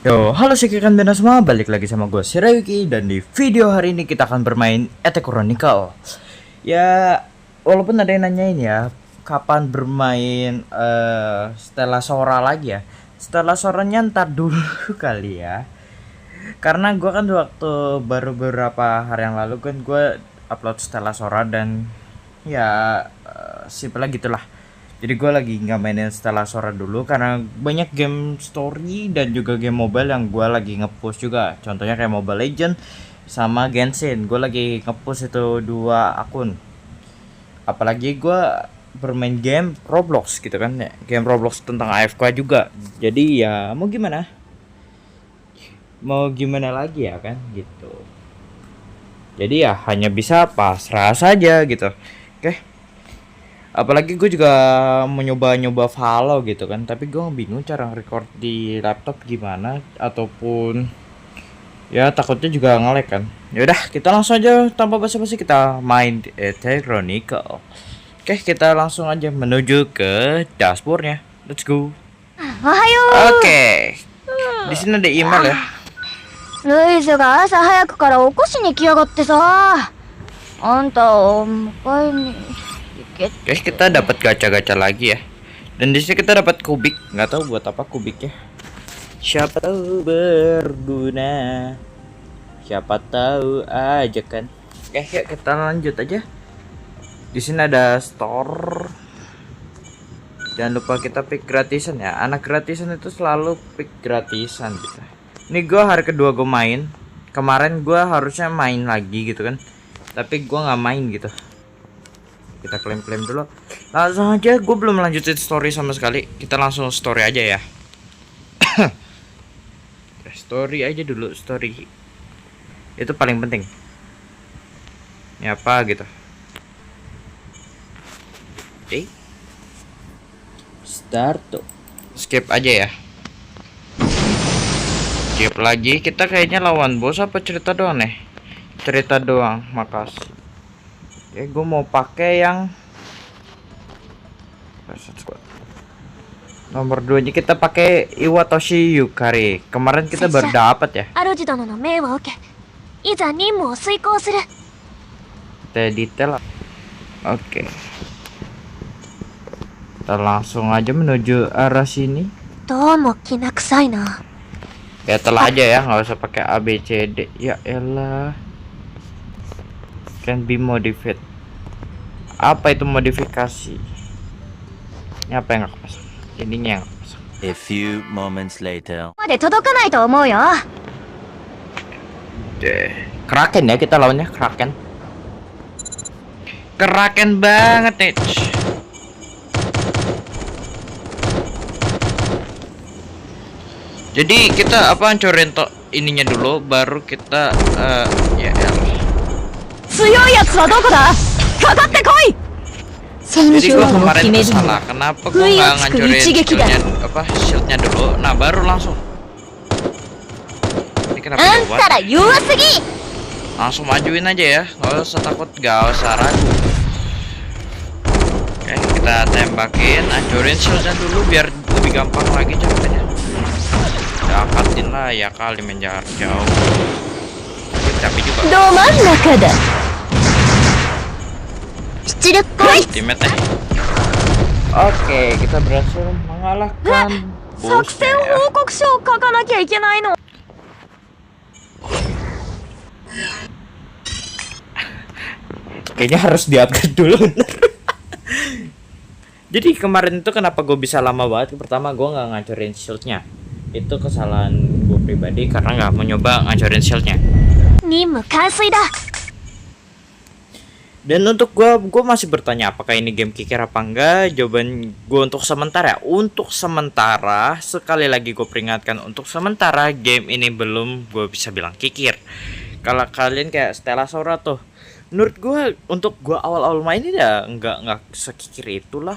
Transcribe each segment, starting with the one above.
Yo, halo sekian benda semua, balik lagi sama gue Shirayuki. Dan di video hari ini kita akan bermain Attack Chronicle. Ya, walaupun ada yang nanyain ya, kapan bermain Stella Sora lagi ya. Stella Soranya ntar dulu kali ya. Karena gue kan waktu baru beberapa hari yang lalu kan gue upload Stella Sora dan ya simpel gitulah. Jadi gue lagi nggak mainin Stella Sora dulu karena banyak game story dan juga game mobile yang gue lagi ngepush juga. Contohnya kayak Mobile Legend sama Genshin. Gue lagi ngepush itu dua akun. Apalagi gue bermain game Roblox gitu kan ya. Game Roblox tentang AFK juga. Jadi ya mau gimana? Mau gimana lagi ya kan gitu. Jadi ya hanya bisa pasrah saja gitu. Oke. Apalagi gue juga mau nyoba Valo gitu kan, tapi gue bingung cara record di laptop gimana, ataupun ya takutnya juga nge-lag kan. Yaudah kita langsung aja tanpa basa-basi kita main Attack Chronicle. Oke, kita langsung aja menuju ke dashboardnya. Let's go. Oke, di sini ada email ya. ルイズが朝早くから起こしに来やがってさ。あんたを迎えに行け。 Guys, kita dapat gacha-gacha lagi ya. Dan di sini kita dapat kubik, nggak tahu buat apa kubiknya. Siapa tahu berguna. Siapa tahu aja kan. Oke, yuk kita lanjut aja. Di sini ada store. Jangan lupa kita pick gratisan ya. Anak gratisan itu selalu pick gratisan gitu. Ini gua hari kedua gue main. Kemarin gua harusnya main lagi gitu kan. Tapi gua nggak main gitu. Kita klaim-klaim dulu. Langsung aja, gue belum lanjutin story sama sekali. Kita langsung story aja ya. Story aja dulu, story. Itu paling penting. Ya apa gitu. Oke. Start tuh. Skip aja ya. Skip lagi. Kita kayaknya lawan bos apa cerita doang nih? Cerita doang, makasih. Ya, gue mau pakai yang nomor 2 nya, kita pakai Iwatoshi Yukari. Kemarin kita baru dapat ya. 主殿の命を受け、いざ任務を遂行する。 Kita detail. Oke. Kita langsung aja menuju arah sini. どうもきな臭いな。 Ya telah aja ya, nggak usah pakai A B C D. Ya elah. Can be modified. Apa itu modifikasi? Ini apa yang nggak kepasang? Ininya yang nggak kepasang. A few moments later. まで届かないと思うよ。 Kraken ya, kita lawannya Kraken. Kraken banget nih. Jadi kita apa hancurin ininya dulu, baru kita ya. 強いやつはどこだ。かかってこい。 Jadi gua kemarin tuh salah, kenapa gua nggak ngancurin skillnya apa shieldnya dulu, nah baru langsung. Ini kenapa lewat? Langsung majuin aja ya, nggak usah takut, nggak usah ragu. Oke, kita tembakin, hancurin shieldnya dulu biar lebih gampang lagi caranya. Dakatin lah ya kali menjarak jauh. Tapi juga. Ultimate nih. Oke, kita berhasil mengalahkan bosnya ya. Kayaknya harus di-upgrade dulu. Jadi kemarin itu kenapa gue bisa lama banget? Pertama gue nggak ngancurin shieldnya. Itu kesalahan gue pribadi karena nggak mau nyoba ngancurin shieldnya. Dan untuk gue masih bertanya apakah ini game kikir apa enggak. Jawaban gue untuk sementara, sekali lagi gue peringatkan, untuk sementara game ini belum gue bisa bilang kikir. Kalau kalian kayak Stella Sora tuh, menurut gue untuk gue awal-awal main ini ya nggak sekikir itulah.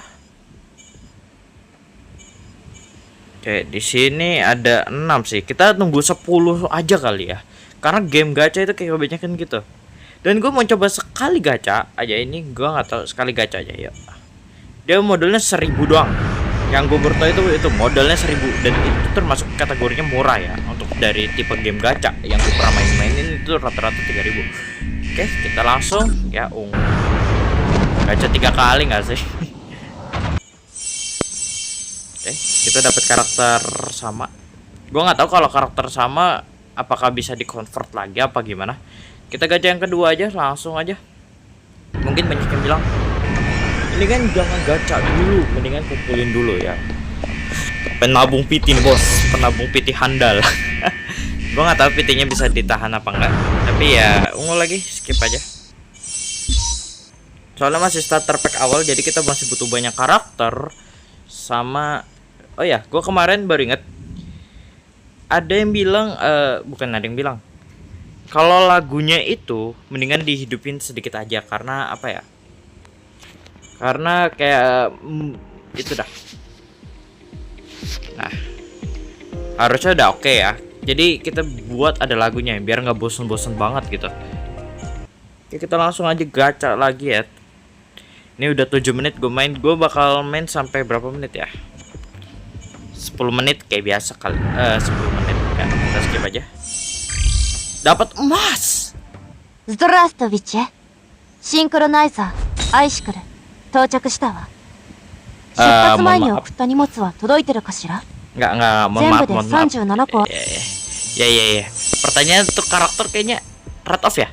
Oke, di sini ada 6 sih. Kita tunggu 10 aja kali ya. Karena game gacha itu kayak kebanyakan gitu. Dan gue mau coba sekali gacha aja ini, gue nggak tahu, sekali gacha aja ya. Dia modalnya 1000 doang. Yang gue baru tahu itu modalnya 1000 dan itu termasuk kategorinya murah ya untuk dari tipe game gacha yang gue pernah mainin itu rata-rata 3000. Oke, kita langsung ya gacha 3 kali nggak sih? Oke, kita dapat karakter sama. Gue nggak tahu kalau karakter sama apakah bisa di convert lagi apa gimana. Kita gacha yang kedua aja langsung aja. Mungkin banyak yang bilang ini kan jangan gacha dulu, mendingan kumpulin dulu ya. Penabung piti nih bos, penabung piti handal. Gue nggak tahu pitinya bisa ditahan apa enggak, tapi ya ungu lagi, skip aja. Soalnya masih starter pack awal, jadi kita masih butuh banyak karakter. Sama, oh ya, gue kemarin baru inget ada yang bilang, bukan ada yang bilang, kalau lagunya itu mendingan dihidupin sedikit aja karena apa ya? Karena kayak itu dah. Nah, harusnya udah oke ya. Jadi kita buat ada lagunya biar nggak bosen-bosen banget gitu. Oke, kita langsung aja gacha lagi ya. Ini udah 7 menit gue main. Gue bakal main sampai berapa menit ya? 10 menit kayak biasa kali. 10 menit kan. Kita skip aja. Dapat emas. ズトラストビッチェシンクロナイザーアイシクル到着したわ。出発前に送った荷物は届いてるかしら？ Enggak, mohon 全 maaf, 部で mohon maaf. 37個。 Ya. Pertanyaan untuk karakter kayaknya red off ya?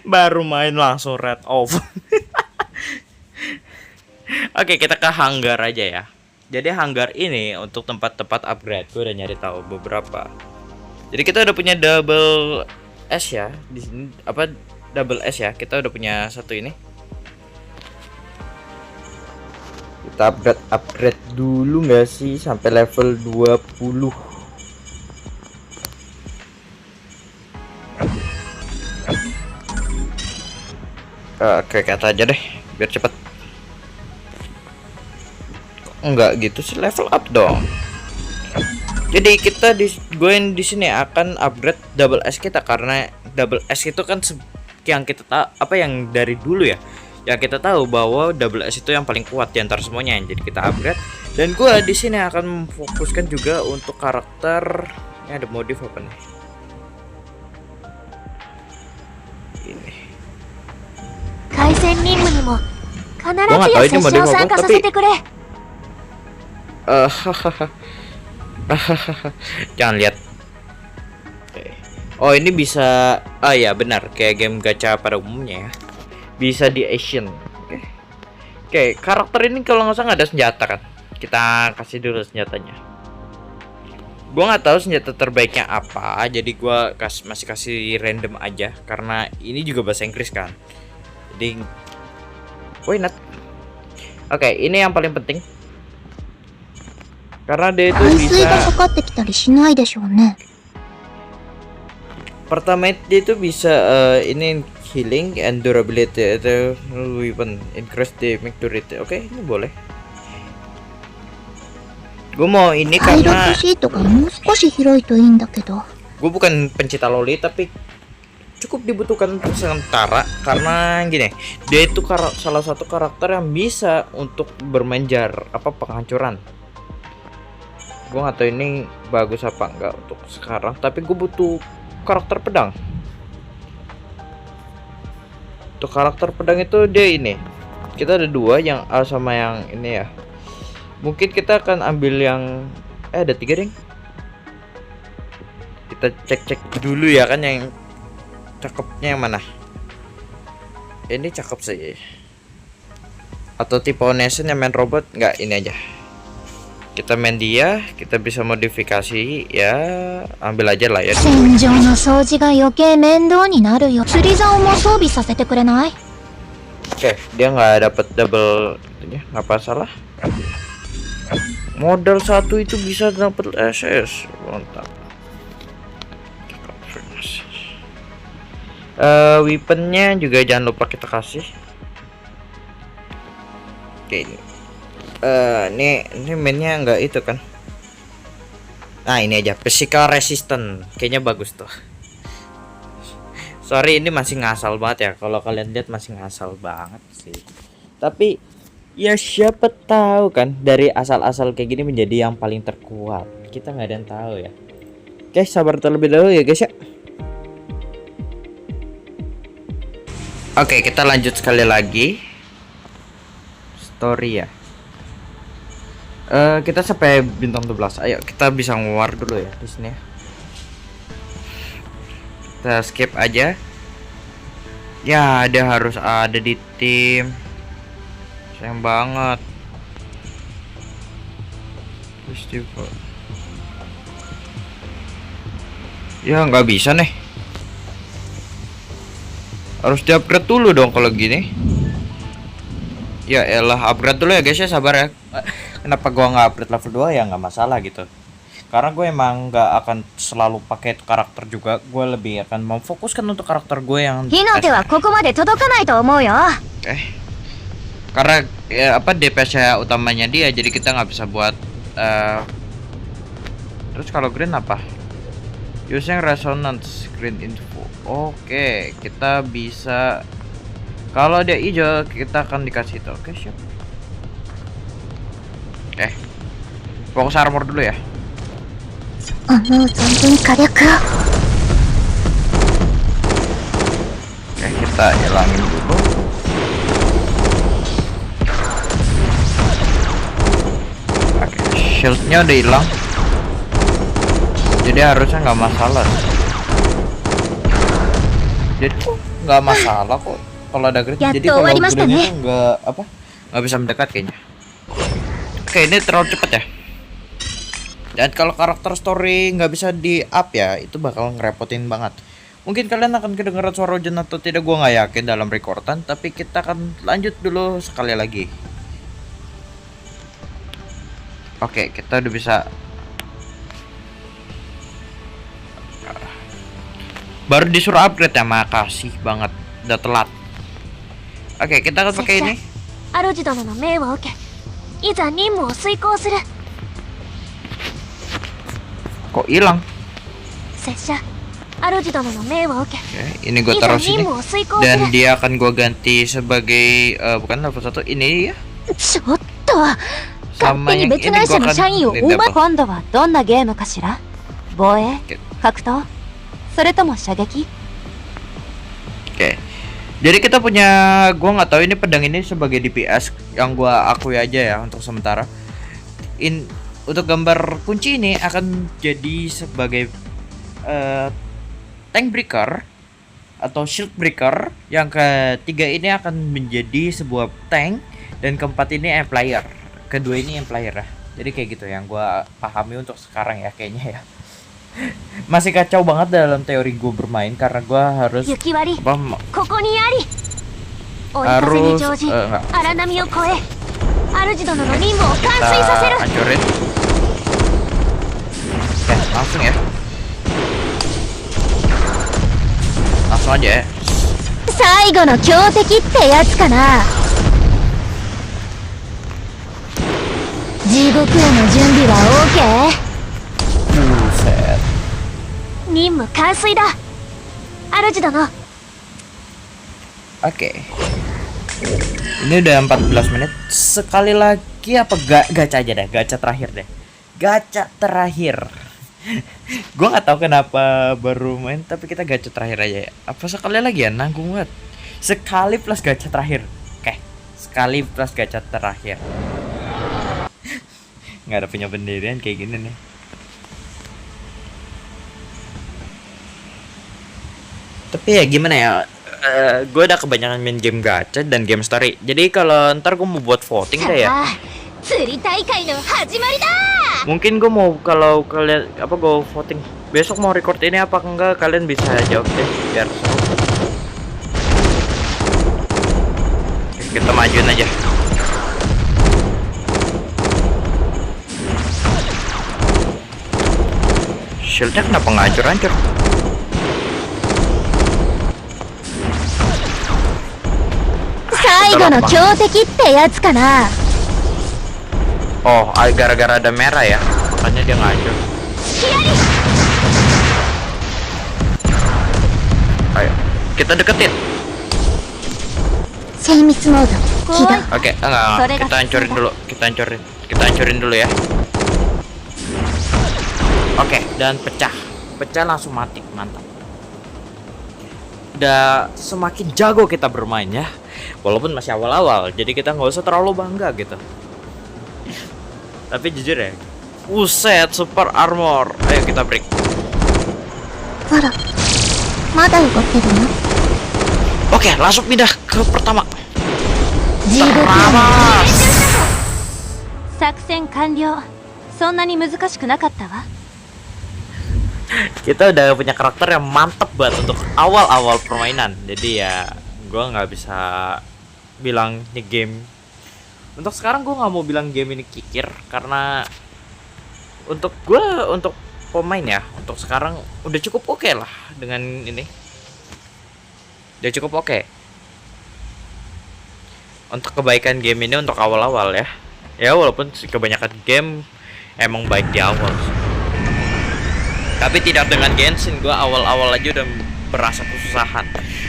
Baru main langsung red off. Oke, kita ke hanggar aja ya. Jadi hanggar ini untuk tempat-tempat upgrade. Gue udah nyari tahu beberapa. Jadi kita udah punya double S ya. Di sini apa double S ya. Kita udah punya satu ini. Kita upgrade dulu nggak sih sampai level 20. Oke, kata aja deh biar cepet. Enggak gitu sih, level up dong. Jadi kita gue di sini akan upgrade double S kita karena double S itu kan yang kita tahu apa yang dari dulu ya. Ya kita tahu bahwa double S itu yang paling kuat di antara semuanya. Jadi kita upgrade dan gue di sini akan memfokuskan juga untuk karakter. Ini ada modif apa nih? Ini. 海戦任務にも必ず Gua nggak tahu や ini 拙 modif 者を apa, 参加さ tapi せてくれ。 Jangan lihat. Oh ini bisa. Ah ya benar, kayak game gacha pada umumnya ya. Bisa di Asian. Oke, karakter ini kalau nggak salah nggak ada senjata kan. Kita kasih dulu senjatanya. Gua nggak tahu senjata terbaiknya apa, jadi gua masih kasih random aja karena ini juga bahasa Inggris kan. Jadi, why not? Oke, ini yang paling penting. Karena dia itu 海水が bisa かかってきたりしないでしょうね。 pertama dia itu bisa ini healing and durability atau weapon increase damage durability. Oke, ini boleh. Gue mau ini パイロッ karena トシートがもう少し広いといいんだけど。 gue bukan pencinta loli tapi cukup dibutuhkan untuk sementara karena gini, dia itu salah satu karakter yang bisa untuk bermain penghancuran. Gue nggak tahu ini bagus apa enggak untuk sekarang, tapi gue butuh karakter pedang. Untuk karakter pedang itu dia ini. Kita ada dua, yang A sama yang ini ya. Mungkin kita akan ambil yang ada 3 ding. Kita cek dulu ya kan yang cakepnya yang mana. Ini cakep sih. Atau tipe Oneson yang main robot, nggak ini aja. Kita main dia, kita bisa modifikasi ya, ambil aja lah ya. 戦場の掃除が余計面倒になるよ。釣り竿も装備させてくれない？ Oke, dia nggak dapat double itunya, nggak masalah. Modal satu itu bisa dapat SS, mantap. Weaponnya juga jangan lupa kita kasih. Oke, ini mainnya nggak itu kan? Nah ini aja, physical resistant, kayaknya bagus tuh. Sorry ini masih ngasal banget ya, kalau kalian lihat masih ngasal banget sih. Tapi Ya siapa tahu kan dari asal-asal kayak gini menjadi yang paling terkuat. Kita nggak ada yang tahu ya. Oke, sabar terlebih dahulu ya guys ya. Oke, kita lanjut sekali lagi. Story ya. Kita sampai bintang 12. Ayo kita bisa ngeluar dulu ya di sini ya. Kita skip aja. Ya, dia harus ada di tim. Sayang banget. Festival. Ya nggak bisa nih. Harus di-upgrade dulu dong kalau gini. Ya elah, upgrade dulu ya guys ya, sabar ya. Kenapa gua nggak upgrade level 2 ya nggak masalah gitu. Karena gue emang nggak akan selalu pakai karakter juga. Gue lebih akan memfokuskan untuk karakter gue yang karena ya, apa DPS utamanya dia, jadi kita nggak bisa buat terus kalau green apa? Using resonance green info. Oke, kita bisa kalau dia hijau kita akan dikasih itu. Oke, siap. Oke. Fokus armor dulu ya. Oke, kita hilangin dulu. Oke, shieldnya udah hilang. Jadi harusnya nggak masalah. Jadi nggak masalah kok kalau ada grid. Jadi kalau gridnya nggak bisa mendekat kayaknya. Oke, ini terlalu cepet ya. Dan kalau karakter story nggak bisa di up ya, itu bakal ngerepotin banget. Mungkin kalian akan kedengeran suara hujan atau tidak, gua nggak yakin dalam rekordan. Tapi kita akan lanjut dulu sekali lagi. Oke, kita udah bisa. Baru disuruh upgrade ya, makasih banget. Udah telat. Oke, kita akan pakai ini. Kok hilang? Oke, ini gue taruh sini. Dan dia akan gue ganti sebagai bukan level 1 ini ya. Sama yang ini gue akan Oke. Jadi kita punya, gua nggak tahu ini pedang ini sebagai DPS yang gua akui aja ya untuk sementara. Untuk gambar kunci ini akan jadi sebagai tank breaker atau shield breaker. Yang ketiga ini akan menjadi sebuah tank dan keempat ini amplier. Kedua ini amplier ya. Jadi kayak gitu yang gua pahami untuk sekarang ya kayaknya ya. Masih kacau banget dalam teori gue bermain karena gue harus hancurin. Oke, langsung ya. Langsung aja ya. Buset. Oke. Ini udah 14 menit. Sekali lagi apa gacha aja deh, gacha terakhir deh. Gacha terakhir. Gua nggak tahu kenapa baru main tapi kita gacha terakhir aja ya. Apa sekali lagi ya, nanggung banget. Sekali plus gacha terakhir. Oke. Sekali plus gacha terakhir. Nggak ada punya pendirian kayak gini nih. Tapi ya gimana ya, gue udah kebanyakan main game gacha dan game story. Jadi kalau ntar gue mau buat voting deh ya. Mungkin gue mau, kalau kalian apa, gue voting besok mau record ini apa enggak, kalian bisa jawab deh biar seru. Oke, kita majuin aja. Shieldnya kenapa nggak hancur-hancur? Oh, gara-gara ada merah ya, makanya dia nggak hancur. Ayo, kita deketin. Oke, enggak. Kita hancurin dulu ya. Oke, dan pecah langsung mati, mantap. Udah semakin jago kita bermain ya, walaupun masih awal-awal, jadi kita nggak usah terlalu bangga gitu. Tapi jujur ya, uset super armor. Ayo kita break. Oke, langsung pindah ke pertama. Teramas. 作戦完了。そんなに難しくなかったわ。 Kita udah punya karakter yang mantep banget untuk awal-awal permainan. Jadi ya gua nggak bisa bilang ini game. Untuk sekarang gua nggak mau bilang game ini kikir, karena untuk pemain ya, untuk sekarang udah cukup oke lah dengan ini. Udah cukup oke. Untuk kebaikan game ini untuk awal-awal ya. Ya walaupun kebanyakan game emang baik di awal. Tapi tidak dengan Genshin, gua awal-awal aja udah berasa kesusahan.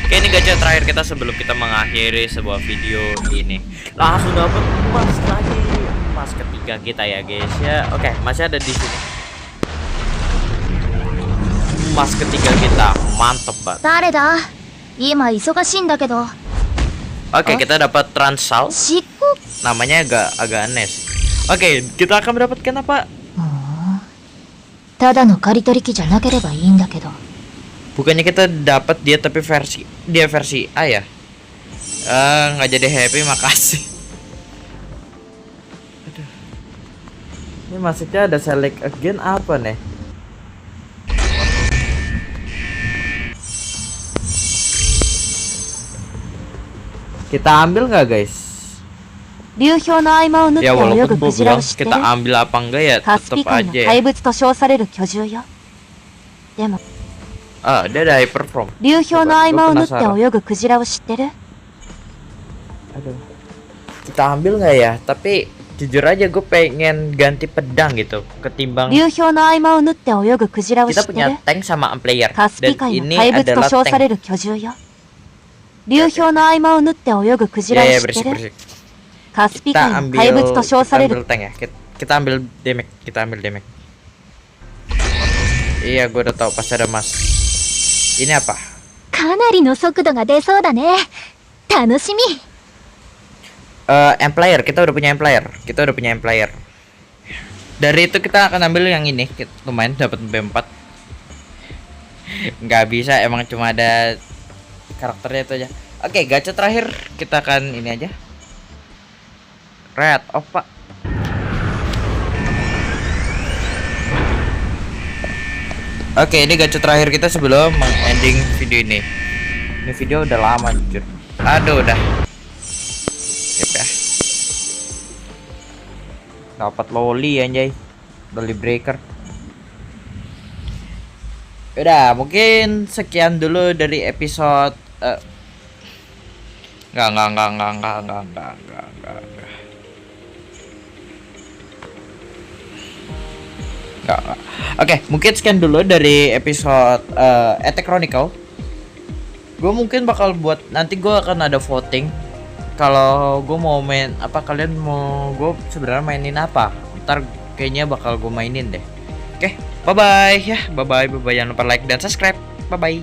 Oke, ini gacha terakhir kita sebelum kita mengakhiri sebuah video ini. Langsung dapat emas lagi, emas ketiga kita ya guys ya. Oke, masih ada di sini. Emas ketiga kita, mantep banget. Oke, kita dapat Transal. Namanya agak aneh. Oke, kita akan mendapatkan apa? Bukannya kita dapat dia tapi versi A ya? Nggak jadi happy, makasih. Aduh. Ini maksudnya ada select again apa nih? Kita ambil nggak guys? Ya walaupun gue bilang kita ambil apa enggak ya, tetep aja ya. Dia ada hyperform. Aduh. Kita ambil nggak ya? Tapi jujur aja gue pengen ganti pedang gitu ketimbang. Kita punya tank sama player dan ini adalah tank. Ya, bersih. Kita ambil tank ya. Kita ambil damage. Iya, gue udah tahu pas ada mas. Ini apa? Empire, kita udah punya empire. Dari itu kita akan ambil yang ini. Lumayan dapat B4. Nggak bisa, emang cuma ada karakternya itu aja. Oke, gacha terakhir kita akan ini aja. Red opa. Oke, ini gacha terakhir kita sebelum ending video ini. Ini video udah lama jujur. Aduh, udah. Siap ya. Dapat loli anjay. Loli breaker. Udah, mungkin sekian dulu dari episode enggak. Oke, mungkin sekian dulu dari episode Attack Chronicle. Gue mungkin bakal buat, nanti gue akan ada voting. Kalau gue mau main apa, kalian mau gue sebenarnya mainin apa, ntar kayaknya bakal gue mainin deh. Oke, bye bye ya, bye bye, jangan lupa like dan subscribe, bye bye.